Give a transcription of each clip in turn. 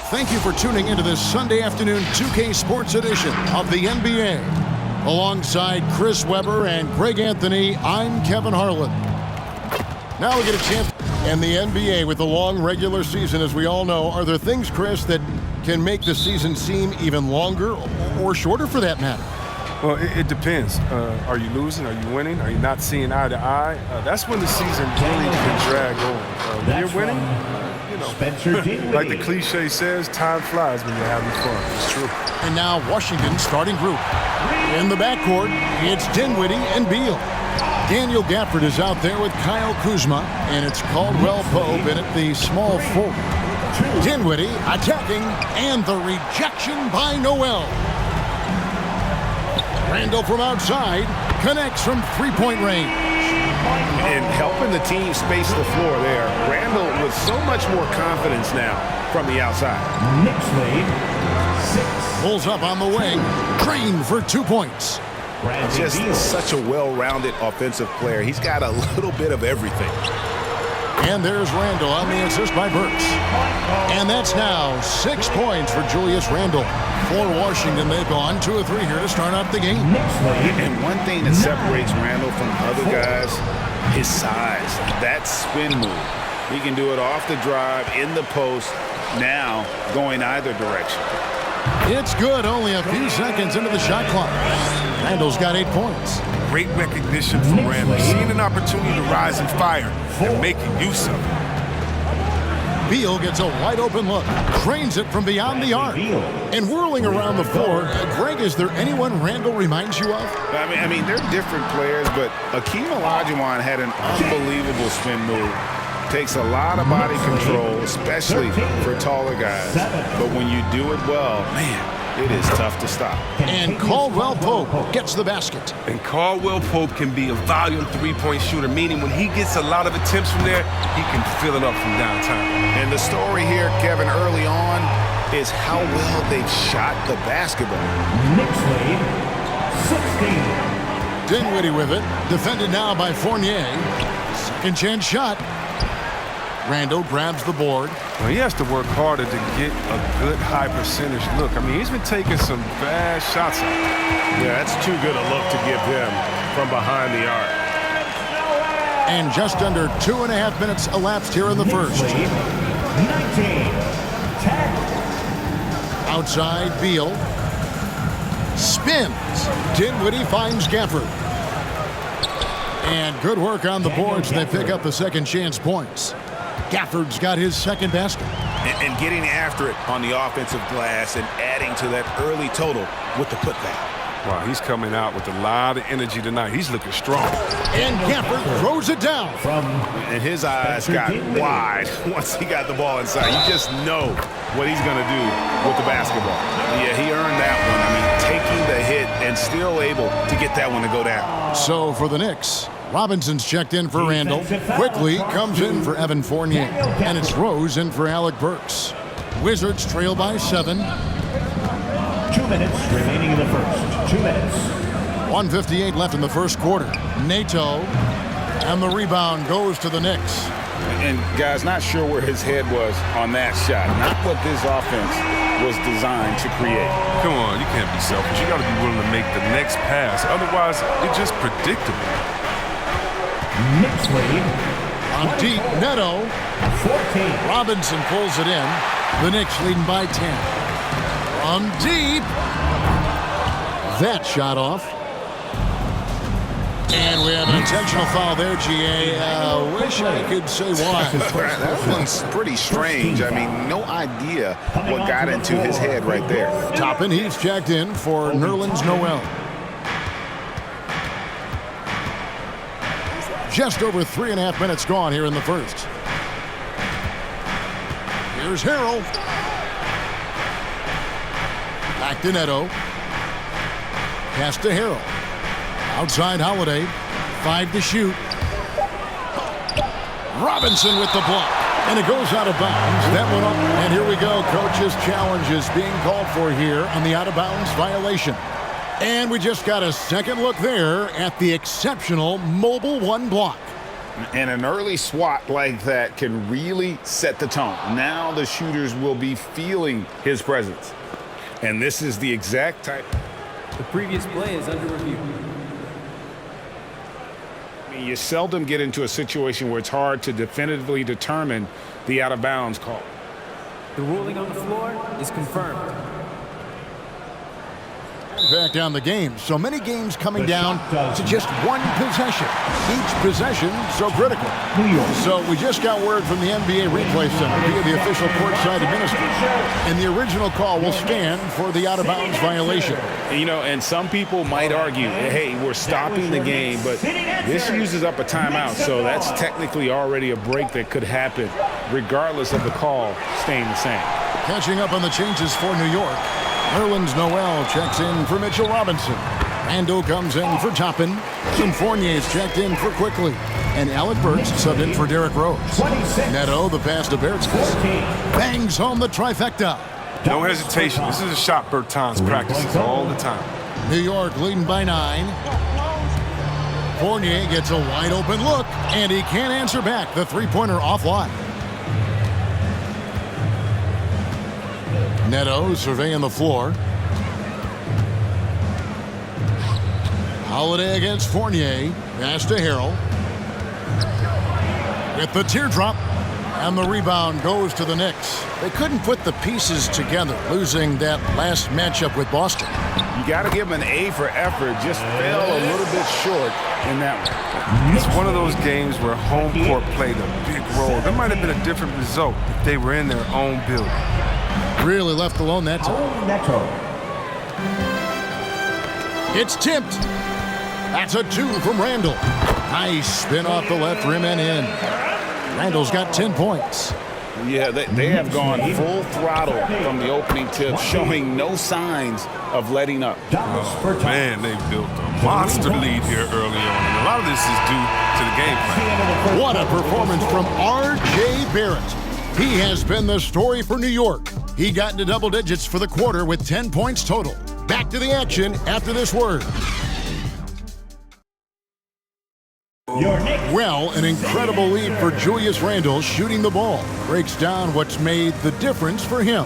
Thank you for tuning into this Sunday afternoon 2K Sports edition of the NBA. Alongside Chris Webber and Greg Anthony, I'm Kevin Harlan. Now we get a chance in the NBA with the long regular season, as we all know. Are there things, Chris, that can make the season seem even longer or shorter for that matter? Well, it depends. Are you losing? Are you winning? Are you not seeing eye to eye? That's when the season really can drag on. When you're winning, like the cliche says, time flies when you're having fun. It's true. And now Washington's starting group. In the backcourt, it's Dinwiddie and Beal. Daniel Gafford is out there with Kyle Kuzma, and it's Caldwell Pope in at the small forward. Dinwiddie attacking, and the rejection by Noel. Randall from outside connects from three-point range. And helping the team space the floor there. Randall with so much more confidence now from the outside. Knicks lead 6. Pulls up on the wing. Green for 2 points. Just such a well-rounded offensive player. He's got a little bit of everything. And there's Randall on the assist by Burks. And that's now 6 points for Julius Randall. For Washington, they've gone 2 of 3 here to start out the game. And one thing that separates Randall from other guys, his size. That spin move. He can do it off the drive, in the post, now going either direction. It's good, only a few seconds into the shot clock. Randall's got 8 points. Great recognition from Randall. Seeing an opportunity to rise and fire and making use of it. Beal gets a wide-open look, trains it from beyond the arc, and whirling around the floor. Greg, is there anyone Randall reminds you of? I mean, they're different players, but Akeem Olajuwon had an unbelievable spin move. Takes a lot of body control, especially for taller guys. But when you do it well, man, it is tough to stop. And Caldwell Pope gets the basket. And Caldwell Pope can be a volume three-point shooter, meaning when he gets a lot of attempts from there, he can fill it up from downtown. And the story here, Kevin, early on, is how well they've shot the basketball. Knicks lead 16. Dinwiddie with it, defended now by Fournier. Second chance shot. Randall grabs the board. Well, he has to work harder to get a good high percentage look. I mean, he's been taking some bad shots out there. Yeah, that's too good a look to give him from behind the arc. And just under 2.5 minutes elapsed here in the first. 19. 10. Outside, Beal. Spins. Dinwiddie finds Gafford. And good work on the boards. They pick up the second chance points. Gafford's got his second basket. And getting after it on the offensive glass and adding to that early total with the putback. Wow, he's coming out with a lot of energy tonight. He's looking strong. And Gafford throws it down. And his eyes got wide once he got the ball inside. You just know what he's going to do with the basketball. Yeah, he earned that one. I mean, taking the hit and still able to get that one to go down. So for the Knicks, Robinson's checked in for Randall. Quickly comes in for Evan Fournier. And it's Rose in for Alec Burks. Wizards trail by 7. 2 minutes remaining in the first. 2 minutes. 1:58 left in the first quarter. Nato. And the rebound goes to the Knicks. And, guys, not sure where his head was on that shot. Not what this offense was designed to create. Come on, you can't be selfish. You got to be willing to make the next pass. Otherwise, it's just predictable. Knicks lead. On deep, Neto. 14. Robinson pulls it in. The Knicks leading by 10. From deep. That shot off. And we have an intentional foul there, GA. Wish I could say why. That one's pretty strange. I mean, no idea what got into his head right there. Toppin, he's checked in for Nerlens Noel. Just over 3.5 minutes gone here in the first. Here's Harrell. Back to Neto. Pass to Harrell. Outside Holiday. 5 to shoot. Robinson with the block. And it goes out of bounds. That went up. And here we go. Coach's challenge is being called for here on the out-of-bounds violation. And we just got a second look there at the exceptional mobile 1 block. And an early swat like that can really set the tone. Now the shooters will be feeling his presence. And this is the exact type. The previous play is under review. You seldom get into a situation where it's hard to definitively determine the out-of-bounds call. The ruling on the floor is confirmed. Back down the game. So many games coming down to just one possession. Each possession so critical. So we just got word from the NBA Replay Center via the official courtside administrator. And the original call will stand for the out-of-bounds violation. You know, and some people might argue, hey, we're stopping the game, but this uses up a timeout. So that's technically already a break that could happen regardless of the call staying the same. Catching up on the changes for New York. Nerlens Noel checks in for Mitchell Robinson. Randall comes in for Toppin. Some Fournier's checked in for Quickly. And Alec Burks subbed in for Derrick Rose. Neto, the pass to Bertskis. Bangs home the trifecta. No hesitation. This is a shot Bertans practices all the time. New York leading by 9. Fournier gets a wide open look, and he can't answer back. The three-pointer offline. Neto surveying the floor. Holiday against Fournier. Pass to Harrell. With the teardrop. And the rebound goes to the Knicks. They couldn't put the pieces together, losing that last matchup with Boston. You got to give them an A for effort. Just fell a little bit short in that one. It's one of those games where home court played a big role. There might have been a different result if they were in their own building. Really left alone that time. It's tipped. That's a 2 from Randall. Nice spin off the left rim and in. Randall's got 10 points. Yeah, they have gone full throttle from the opening tip, showing no signs of letting up. Man, they built a monster lead here early on. And a lot of this is due to the game plan. What a performance from R.J. Barrett. He has been the story for New York. He got into double digits for the quarter with 10 points total. Back to the action after this word. Well, an incredible lead for Julius Randle shooting the ball. Breaks down what's made the difference for him.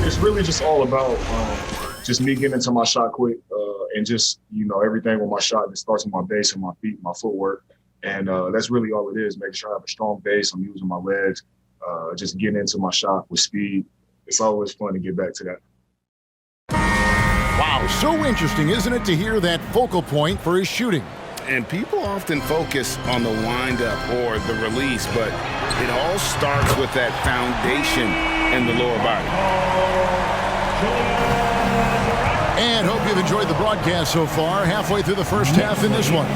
It's really just all about just me getting into my shot quick and just, everything with my shot. It starts with my base and my feet, my footwork. And that's really all it is, making sure I have a strong base. I'm using my legs, just getting into my shot with speed. It's always fun to get back to that. Wow, so interesting, isn't it, to hear that focal point for his shooting? And people often focus on the windup or the release, but it all starts with that foundation in the lower body. And hope you've enjoyed the broadcast so far, halfway through the first half in this one.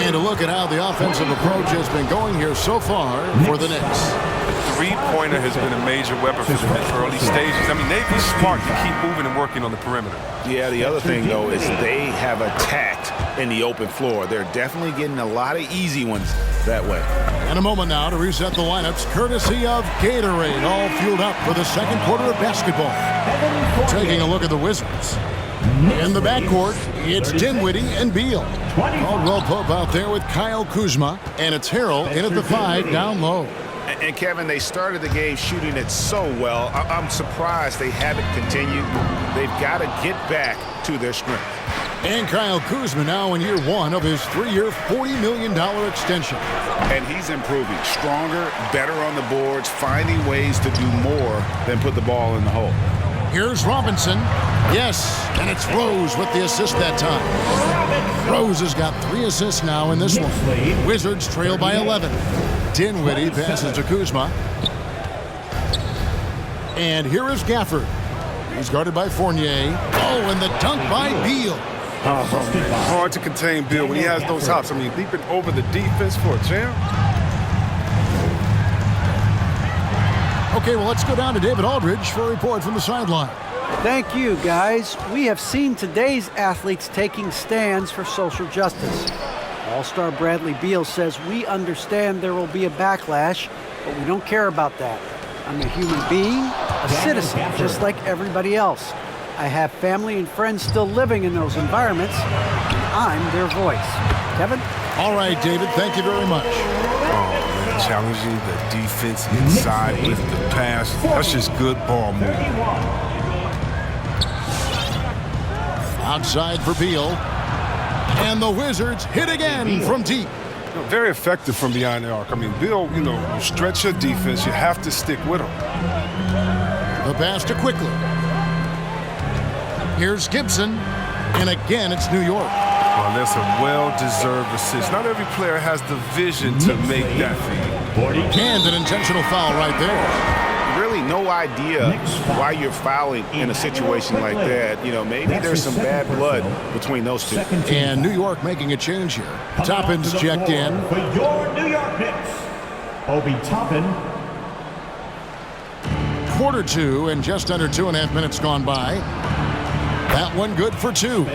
And a look at how the offensive approach has been going here so far for the Knicks. Three-pointer has been a major weapon for them in the early stages. I mean, they've been smart to keep moving and working on the perimeter. Yeah, the other thing, though, is they have attacked in the open floor. They're definitely getting a lot of easy ones that way. And a moment now to reset the lineups, courtesy of Gatorade, all fueled up for the second quarter of basketball. Taking a look at the Wizards. In the backcourt, it's Dinwiddie and Beal. Caldwell Pope out there with Kyle Kuzma, and it's Harrell in at the 5 down low. And Kevin, they started the game shooting it so well. I'm surprised they haven't continued. They've got to get back to their strength. And Kyle Kuzma now in year 1 of his 3-year, $40 million extension. And he's improving. Stronger, better on the boards, finding ways to do more than put the ball in the hole. Here's Robinson. Yes, and it's Rose with the assist that time. Rose has got 3 assists now in this one. Wizards trail by 11. Dinwiddie passes to Kuzma. And here is Gafford. He's guarded by Fournier. Oh, and the dunk by Beal. Hard to contain Beal when he has those hops. I mean, leaping over the defense for a jam. Okay, well, let's go down to David Aldridge for a report from the sideline. Thank you, guys. We have seen today's athletes taking stands for social justice. All-star Bradley Beal says, "We understand there will be a backlash, but we don't care about that. I'm a human being, a citizen, just like everybody else. I have family and friends still living in those environments, and I'm their voice." Kevin? All right, David, thank you very much. Challenging the defense inside with the pass. That's just good ball movement. Outside for Beal. And the Wizards hit again from deep. Very effective from behind the arc. I mean, Beal, you stretch your defense. You have to stick with him. The pass to Quickly. Here's Gibson. And again, it's New York. Well, that's a well-deserved assist. Not every player has the vision to make that feed. And an intentional foul right there. Really no idea why you're fouling in a situation like that. Maybe there's some bad blood between those two. And New York making a change here. Toppin's checked in. For your New York Knicks, Obi Toppin. Quarter two and just under 2.5 minutes gone by. That one good for two.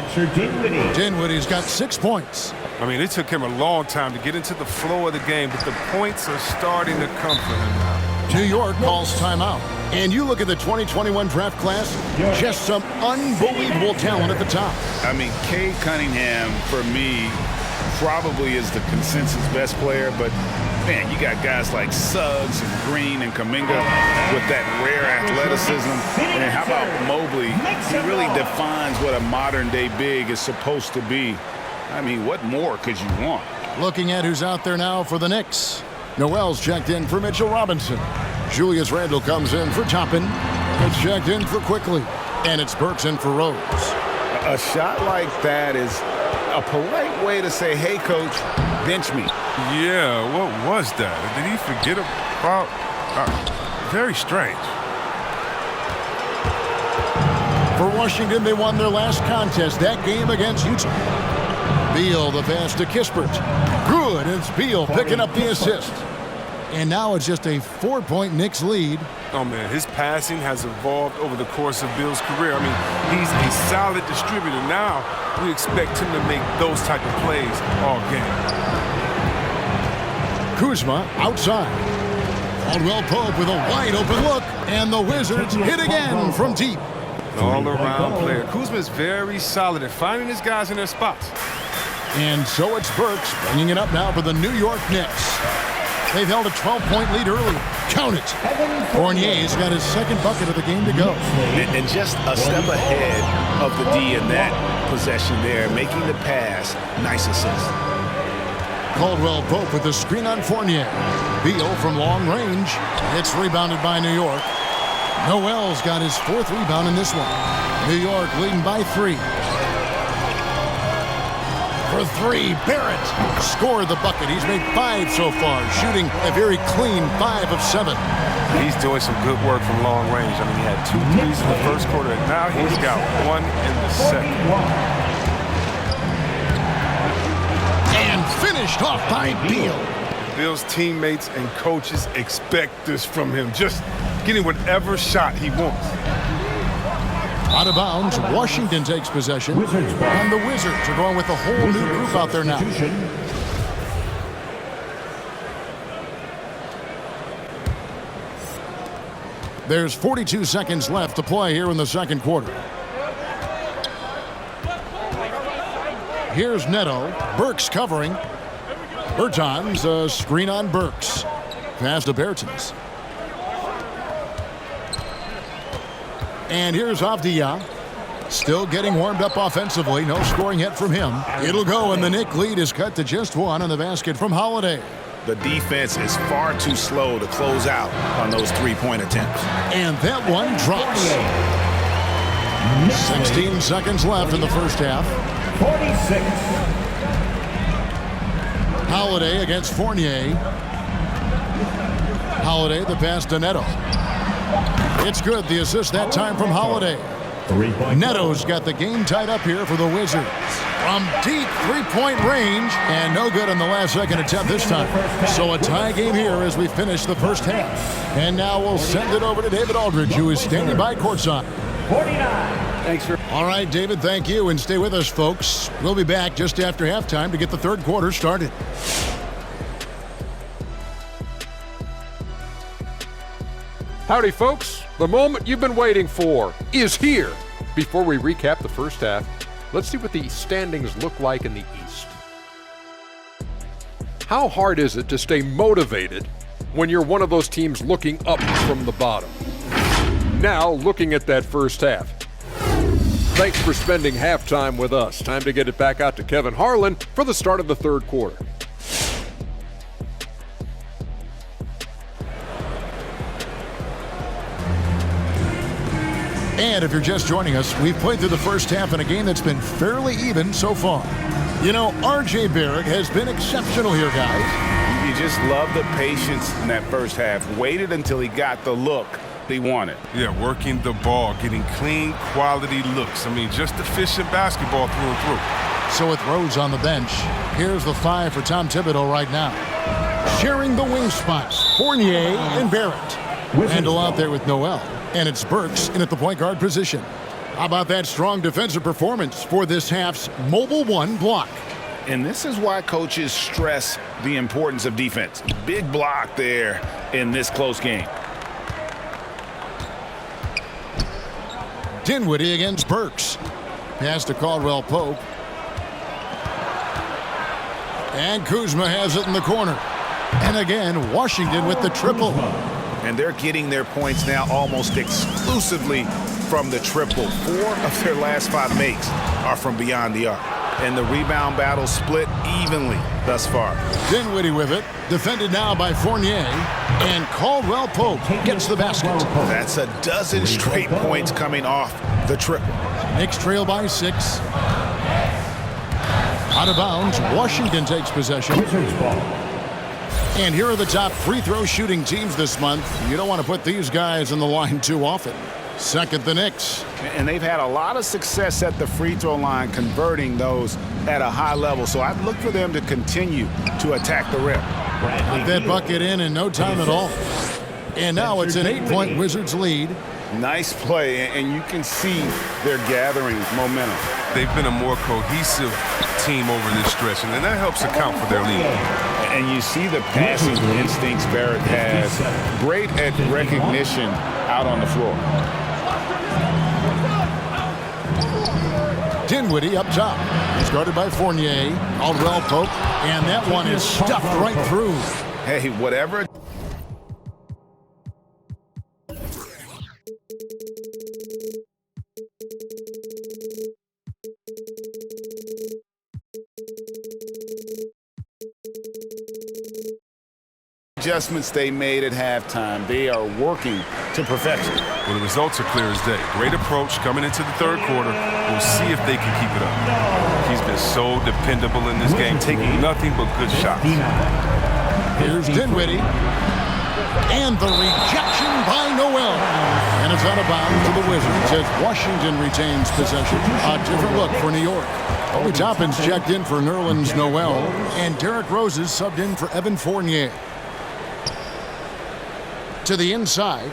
Dinwiddie's got 6 points. I mean, it took him a long time to get into the flow of the game, but the points are starting to come for him now. New York calls timeout. And you look at the 2021 draft class, just some unbelievable talent at the top. I mean, Cade Cunningham, for me, probably is the consensus best player, but man, you got guys like Suggs and Green and Kuminga with that rare athleticism. And how about Mobley? He really defines what a modern-day big is supposed to be. I mean, what more could you want? Looking at who's out there now for the Knicks. Noel's checked in for Mitchell Robinson. Julius Randle comes in for Toppin. It's checked in for Quickly. And it's Burks in for Rose. A shot like that is a polite way to say, hey, coach, bench me. Yeah, what was that? Did he forget about? Very strange. For Washington, they won their last contest, that game against Utah. Beal, the pass to Kispert. Good, it's Beal picking up the assist. And now it's just a 4-point Knicks lead. Oh, man, his passing has evolved over the course of Beal's career. I mean, he's a solid distributor. Now we expect him to make those type of plays all game. Kuzma outside. Caldwell Pope with a wide open look. And the Wizards hit again from deep. An all-around player. Kuzma is very solid at finding his guys in their spots. And so it's Burks bringing it up now for the New York Knicks. They've held a 12-point lead earlier. Count it. Fournier's got his second bucket of the game to go. And just a step ahead of the D in that possession there, making the pass. Nice assist. Caldwell Pope with the screen on Fournier. Beal from long range. It's rebounded by New York. Noel's got his fourth rebound in this one. New York leading by 3. For 3, Barrett scored the bucket. He's made 5 so far, shooting a very clean 5 of 7. He's doing some good work from long range. I mean, he had 2 threes in the first quarter, and now he's got 1 in the second. And finished off by Beal. Beal's teammates and coaches expect this from him, just getting whatever shot he wants. Out of bounds, Washington takes possession, and the Wizards are going with a whole new group out there now. There's 42 seconds left to play here in the second quarter. Here's Neto. Burks covering. Bertans, a screen on Burks. Pass to Bertans. And here's Avdia. Still getting warmed up offensively. No scoring yet from him. It'll go, and the Knicks lead is cut to just 1 on the basket from Holiday. The defense is far too slow to close out on those three-point attempts. And that one drops. 16 seconds left in the first half. 46. Holiday against Fournier. Holiday, the pass to Neto. It's good, the assist that time from Holiday. Neto's got the game tied up here for the Wizards. From deep three-point range, and no good on the last second attempt this time. So a tie game here as we finish the first half. And now we'll send it over to David Aldridge, who is standing by courtside. 49. Thanks for. All right, David, thank you, and stay with us, folks. We'll be back just after halftime to get the third quarter started. Howdy, folks. The moment you've been waiting for is here. Before we recap the first half, let's see what the standings look like in the East. How hard is it to stay motivated when you're one of those teams looking up from the bottom? Now, looking at that first half. Thanks for spending halftime with us. Time to get it back out to Kevin Harlan for the start of the third quarter. And if you're just joining us, we've played through the first half in a game that's been fairly even so far. You know, R.J. Barrett has been exceptional here, guys. You just love the patience in that first half. Waited until he got the look he wanted. Yeah, working the ball, getting clean, quality looks. I mean, just efficient basketball through and through. So with Rose on the bench, here's the 5 for Tom Thibodeau right now. Sharing the wing spots, Fournier and Barrett. Randall out there with Noel. And it's Burks in at the point guard position. How about that strong defensive performance for this half's Mobile 1 block? And this is why coaches stress the importance of defense. Big block there in this close game. Dinwiddie against Burks. Pass to Caldwell Pope. And Kuzma has it in the corner. And again, Washington with the triple. And they're getting their points now almost exclusively from the triple. 4 of their last 5 makes are from beyond the arc. And the rebound battle split evenly thus far. Dinwiddie with it, defended now by Fournier, and Caldwell Pope gets the basket. That's a dozen straight points coming off the triple. Knicks trail by 6. Out of bounds, Washington takes possession. And here are the top free throw shooting teams this month. You don't want to put these guys on the line too often. Second, the Knicks. And they've had a lot of success at the free throw line, converting those at a high level. So I'd look for them to continue to attack the rim. Got that bucket in no time at all. And now it's an 8-point Wizards lead. Nice play, and you can see they're gathering momentum. They've been a more cohesive team over this stretch, and that helps account for their lead. And you see the passing instincts Barrett has. Great at recognition out on the floor. Dinwiddie up top. He's guarded by Fournier, Caldwell Pope, and that one is stuffed right through. Hey, whatever. Adjustments they made at halftime, they are working to perfection. Well, the results are clear as day. Great approach coming into the third quarter. We'll see if they can keep it up. He's been so dependable in this game, taking nothing but good shots. Here's Dinwiddie. And the rejection by Noel. And it's out of bounds to the Wizards as Washington retains possession. A different look for New York. Obi Toppin's checked in for Nerlens Noel. And Derrick Rose is subbed in for Evan Fournier. To the inside.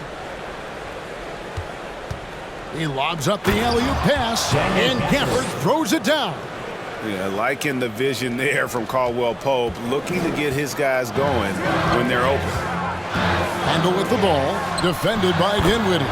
He lobs up the alley-oop pass, and Gafford throws it down. Yeah, liking the vision there from Caldwell Pope, looking to get his guys going when they're open. Randall with the ball, defended by Dinwiddie.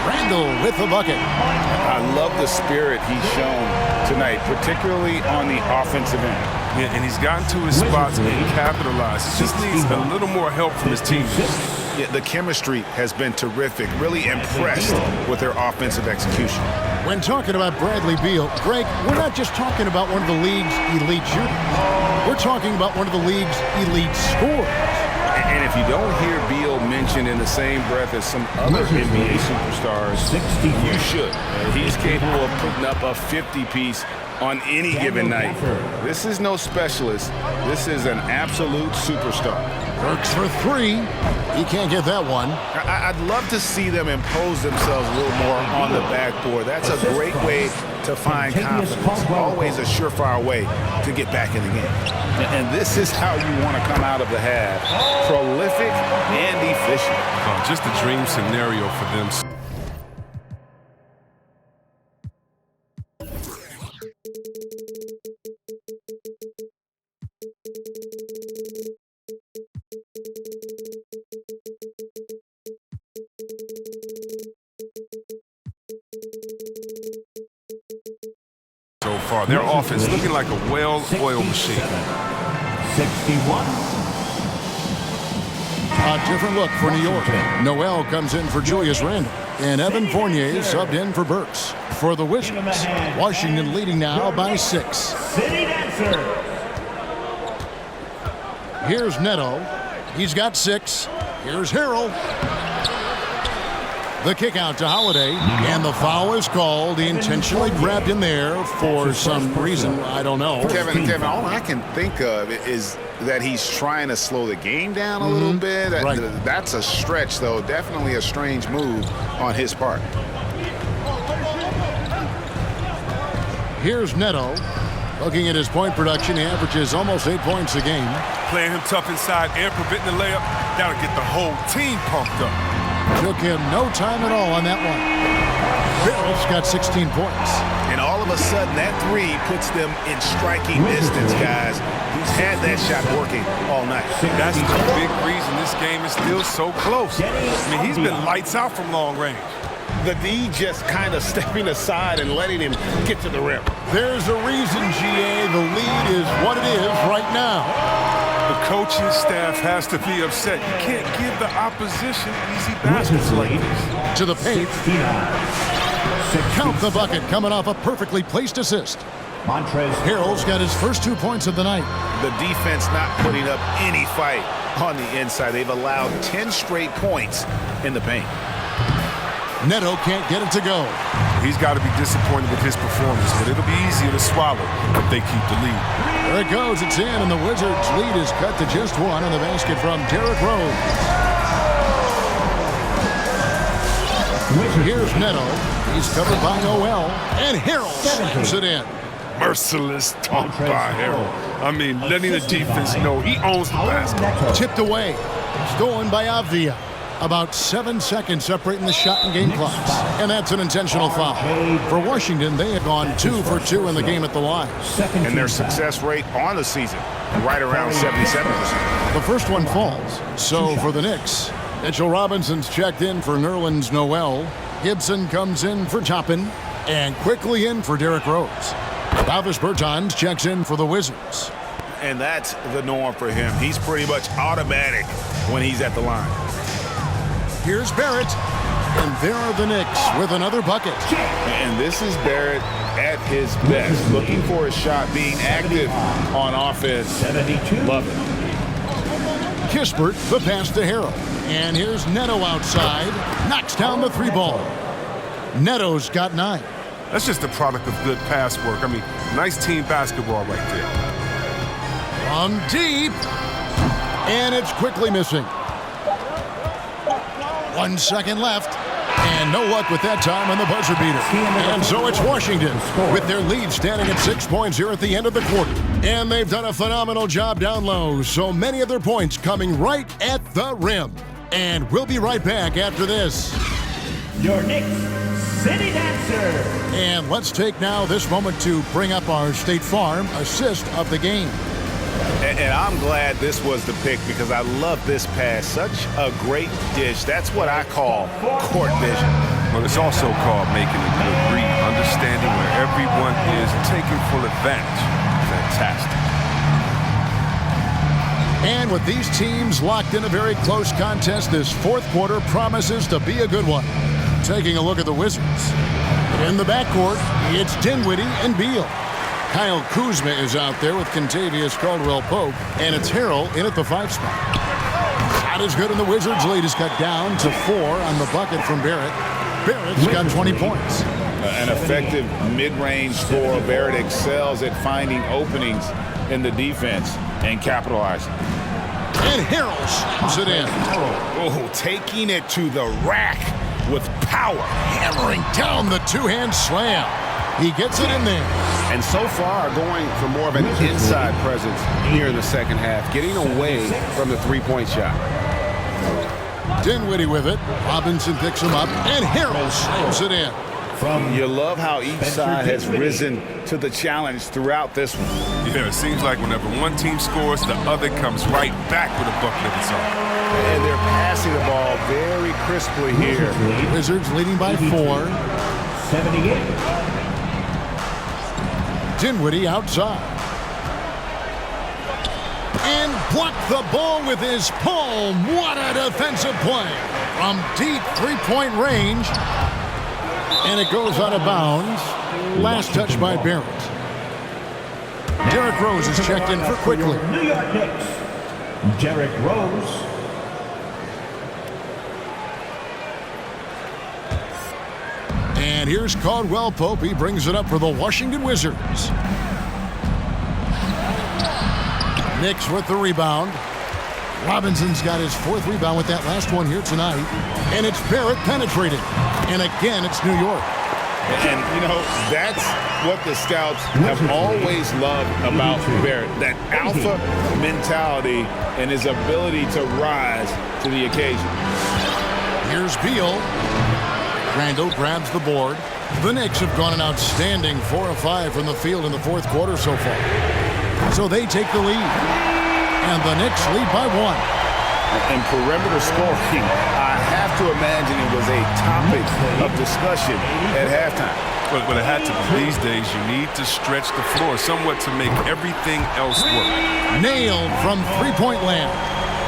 Randall with the bucket. I love the spirit he's shown tonight, particularly on the offensive end. Yeah, and he's gotten to his spots and capitalized. He just needs a little more help from his teammates. Yeah, the chemistry has been terrific. Really impressed with their offensive execution. When talking about Bradley Beal, Greg, we're not just talking about one of the league's elite shooters. We're talking about one of the league's elite scorers. And if you don't hear Beal mentioned in the same breath as some other NBA superstars, you should. He's capable of putting up a 50-piece on any given night. This is no specialist. This is an absolute superstar. Burks for 3. He can't get that one. I'd love to see them impose themselves a little more on the backboard. That's a great way to find confidence. Always a surefire way to get back in the game. And this is how you want to come out of the half. Prolific and efficient. Just a dream scenario for them. So far, their offense looking like a well-oiled machine. 61. A different look for New York. Noel comes in for Julius Randle. And Evan Fournier subbed in for Burks. For the Wizards, Washington leading now by 6. City Dancer. Here's Neto. He's got 6. Here's Harrell. The kick out to Holiday, and the foul is called. He intentionally grabbed him there for some reason. I don't know. Kevin, all I can think of is that he's trying to slow the game down a little bit. Right. That's a stretch, though. Definitely a strange move on his part. Here's Neto. Looking at his point production, he averages almost 8 points a game. Playing him tough inside and preventing the layup, that'll get the whole team pumped up. Took him no time at all on that one. Barrett's got 16 points. And all of a sudden, that 3 puts them in striking distance, guys. He's had that shot working all night. That's the big reason this game is still so close. I mean, he's been lights out from long range. The D just kind of stepping aside and letting him get to the rim. There's a reason, GA, the lead is what it is right now. The coaching staff has to be upset. You can't give the opposition easy baskets like this. To the paint. Count the bucket coming off a perfectly placed assist. Montrez Harrell's got his first 2 points of the night. The defense not putting up any fight on the inside. They've allowed 10 straight points in the paint. Neto can't get it to go. He's got to be disappointed with his performance, but it'll be easier to swallow if they keep the lead. There it goes. It's in, and the Wizards' lead is cut to just 1 on the basket from Derrick Rose. Here's Neto. He's covered by Noel, and Harrell slams it in. Merciless dunk by Harrell. I mean, letting the defense know he owns the basket. Tipped away. Stolen by Avdia. About 7 seconds separating the shot and game clocks. And that's an intentional foul. For Washington, they have gone 2 for 2 in the game at the line. And their success rate on the season, right around 77%. The first one falls. So for the Knicks, Mitchell Robinson's checked in for Nerlens Noel. Gibson comes in for Toppin. And quickly in for Derrick Rose. Davis Bertans checks in for the Wizards. And that's the norm for him. He's pretty much automatic when he's at the line. Here's Barrett, and there are the Knicks with another bucket. And this is Barrett at his best, looking for a shot, being active on offense. 72. Love it. Kispert, the pass to Harrell. And here's Neto outside, knocks down the 3 ball. Neto's got 9. That's just a product of good pass work. I mean, nice team basketball right there. From deep, and it's quickly missing. 1 second left, and no luck with that time on the buzzer beater. And so it's Washington with their lead standing at 6 points here at the end of the quarter. And they've done a phenomenal job down low, so many of their points coming right at the rim. And we'll be right back after this. Your Knicks City Dancer. And let's take now this moment to bring up our State Farm assist of the game. And I'm glad this was the pick because I love this pass. Such a great dish. That's what I call court vision. Well, it's also called making a good read, understanding where everyone is, and taking full advantage. Fantastic. And with these teams locked in a very close contest, this 4th quarter promises to be a good one. Taking a look at the Wizards. In the backcourt, it's Dinwiddie and Beal. Kyle Kuzma is out there with Kentavious Caldwell-Pope, and it's Harrell in at the 5 spot. Not as good, and the Wizards' lead is cut down to 4 on the bucket from Barrett. Barrett's got 20 points. An effective mid-range scorer. Barrett excels at finding openings in the defense and capitalizing. And Harrell slams it in. Oh, taking it to the rack with power. Hammering down the 2-hand slam. He gets it in there. And so far, going for more of an inside presence here in the second half, getting away from the 3-point shot. Dinwiddie with it. Robinson picks him up, and Harrell slams it in. You love how each side has risen to the challenge throughout this one. Yeah, it seems like whenever one team scores, the other comes right back with a bucket of its own. And they're passing the ball very crisply here. Wizards leading by 4. 78. Dinwiddie outside. and blocked the ball with his palm. What a defensive play from deep three-point range. And it goes out of bounds. Last touch by Barrett. Derrick Rose is checked in for quickly. New York Knicks, Derrick Rose. And here's Caldwell Pope. He brings it up for the Washington Wizards. Knicks with the rebound. Robinson's got his fourth rebound with that last one here tonight. And it's Barrett penetrating. And again, it's New York. And, you know, that's what the scouts have always loved about Barrett, that alpha mentality and his ability to rise to the occasion. Here's Beal. Randall grabs the board. The Knicks have gone an outstanding 4 of 5 from the field in the fourth quarter so far. So they take the lead. And the Knicks lead by 1. And perimeter scoring, I have to imagine it was a topic of discussion at halftime. But it had to be. These days, you need to stretch the floor somewhat to make everything else work. Nailed from three-point land.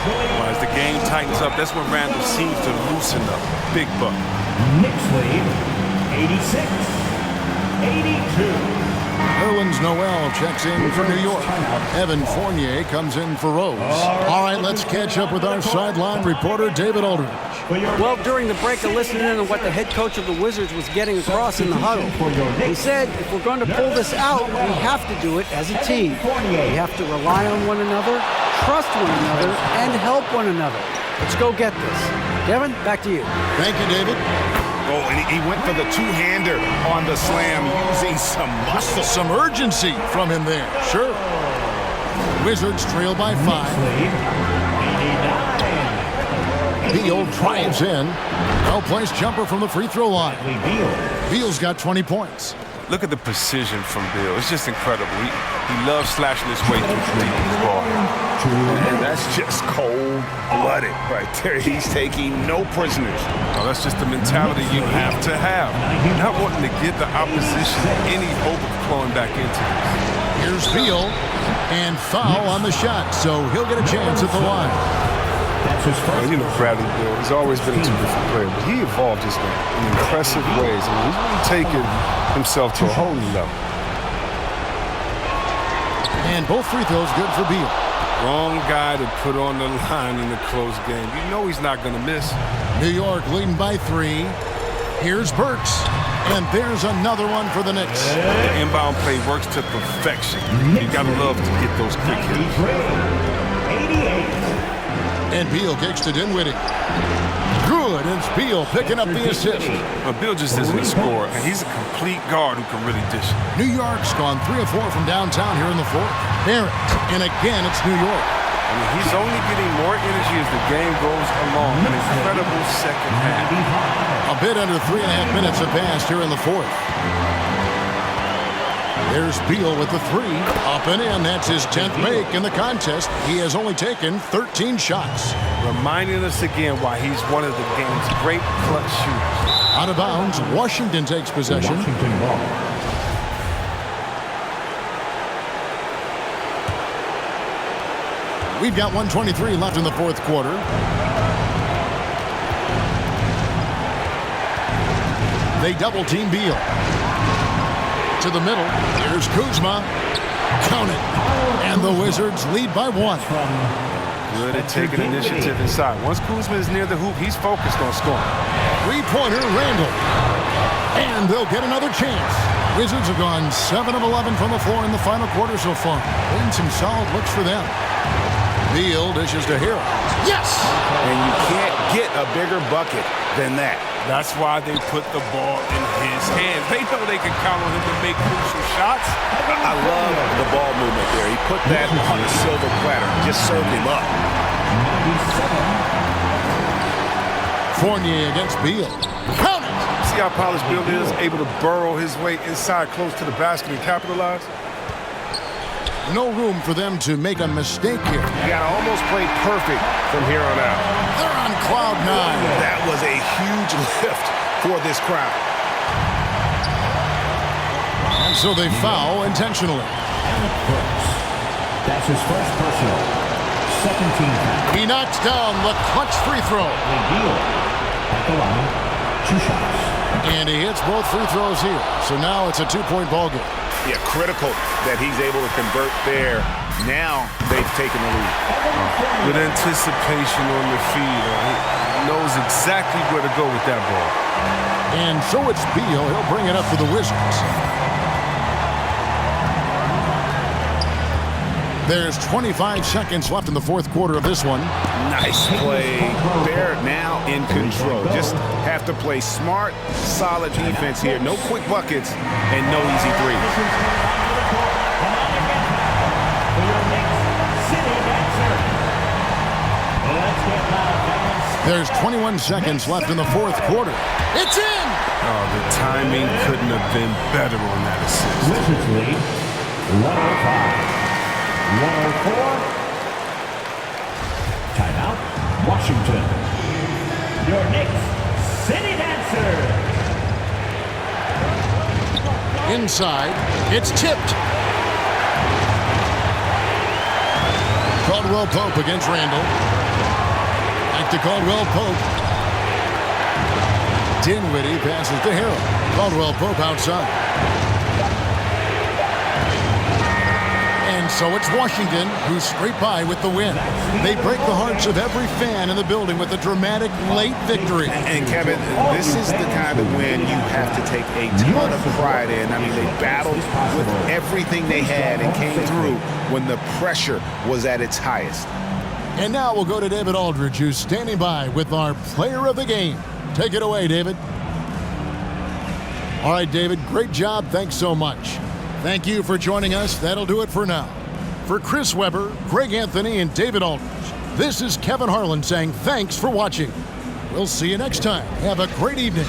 Well, as the game tightens up, that's when Randall seems to loosen up. Big buck. Knicks lead 86-82. Nerlens Noel checks in for New York. Evan Fournier comes in for Rose. All right, let's catch up with our sideline reporter, David Aldridge. Well, during the break, I listened in on what the head coach of the Wizards was getting across in the huddle. He said, if we're going to pull this out, we have to do it as a team. We have to rely on one another, trust one another, and help one another. Let's go get this. Kevin, back to you. Thank you, David. Oh, and he went for the two-hander on the slam using some muscle. Some urgency from him there. Sure. Wizards trail by 5. Beal drives in. Well-placed jumper from the free throw line. Beal's got 20 points. Look at the precision from Beal. It's just incredible. He loves slashing his way through the deep ball. And that's just cold-blooded right there. He's taking no prisoners. Well, that's just the mentality you have to have. Not wanting to give the opposition any hope of clawing back into this. Here's Beal, and foul on the shot, so he'll get a chance at the line. Well, you know, Bradley Beal, he's always been a two-different player, but he evolved this game in impressive ways. I mean, he's really taken himself to a whole new level. And both free throws good for Beal. Wrong guy to put on the line in a close game. You know he's not going to miss. New York leading by 3. Here's Burks. And there's another one for the Knicks. The inbound play works to perfection. You got to love to get those quick hits. 88. And Beal kicks to Dinwiddie. Good, and it's Beal picking up the assist. Well, Beal just isn't a scorer, and he's a complete guard who can really dish it. New York's gone 3 of 4 from downtown here in the fourth. Barrett, and again it's New York. I mean, he's only getting more energy as the game goes along. An incredible second half. A bit under 3.5 minutes have passed here in the fourth. There's Beal with the 3. Up and in. That's his 10th make in the contest. He has only taken 13 shots. Reminding us again why he's one of the game's great clutch shooters. Out of bounds, Washington takes possession. Washington ball. We've got 1:23 left in the fourth quarter. They double-team Beal. To the middle. Here's Kuzma. Count it. And the Wizards lead by 1. Good at taking initiative inside. Once Kuzma is near the hoop, he's focused on scoring. Three-pointer, Randall. And they'll get another chance. Wizards have gone 7 of 11 from the floor in the final quarter so far. Been some solid looks for them. Beal dishes to Hero. Yes! And you can't get a bigger bucket than that. That's why they put the ball in his hands. They know they can count on him to make crucial shots. I love the ball movement there. He put that on a silver platter. Just served him up. 97. Fournier against Beal. Count it! See how polished Beal is, able to burrow his way inside close to the basket and capitalize? No room for them to make a mistake here. You got to almost play perfect from here on out. They're on cloud 9. That was a huge lift for this crowd. And so they foul intentionally. That's his first personal. second team foul. He knocks down the clutch free throw. Beal at the line. 2 shots. And he hits both free throws here. So now it's a 2-point ball game. Yeah, critical that he's able to convert there. Now they've taken the lead. With anticipation on the feed. He knows exactly where to go with that ball. And so it's Beal. He'll bring it up for the Wizards. There's 25 seconds left in the fourth quarter of this one. Nice play. They're now in control. Just have to play smart, solid defense here. No quick buckets and no easy threes. There's 21 seconds left in the fourth quarter. It's in! Oh, the timing couldn't have been better on that assist. Wizards lead 105. 104. Timeout, Washington. Your Knicks City Dancer. Inside, it's tipped. Caldwell Pope against Randall. Back to Caldwell Pope. Dinwiddie passes to Harrell. Caldwell Pope outside. And so it's Washington who scrape by with the win. They break the hearts of every fan in the building with a dramatic late victory. And Kevin, this is the kind of win you have to take a ton of pride in. I mean, they battled with everything they had and came through when the pressure was at its highest. And now we'll go to David Aldridge, who's standing by with our player of the game. Take it away, David. All right, David, great job. Thanks so much. Thank you for joining us. That'll do it for now. For Chris Webber, Greg Anthony, and David Aldridge, this is Kevin Harlan saying thanks for watching. We'll see you next time. Have a great evening.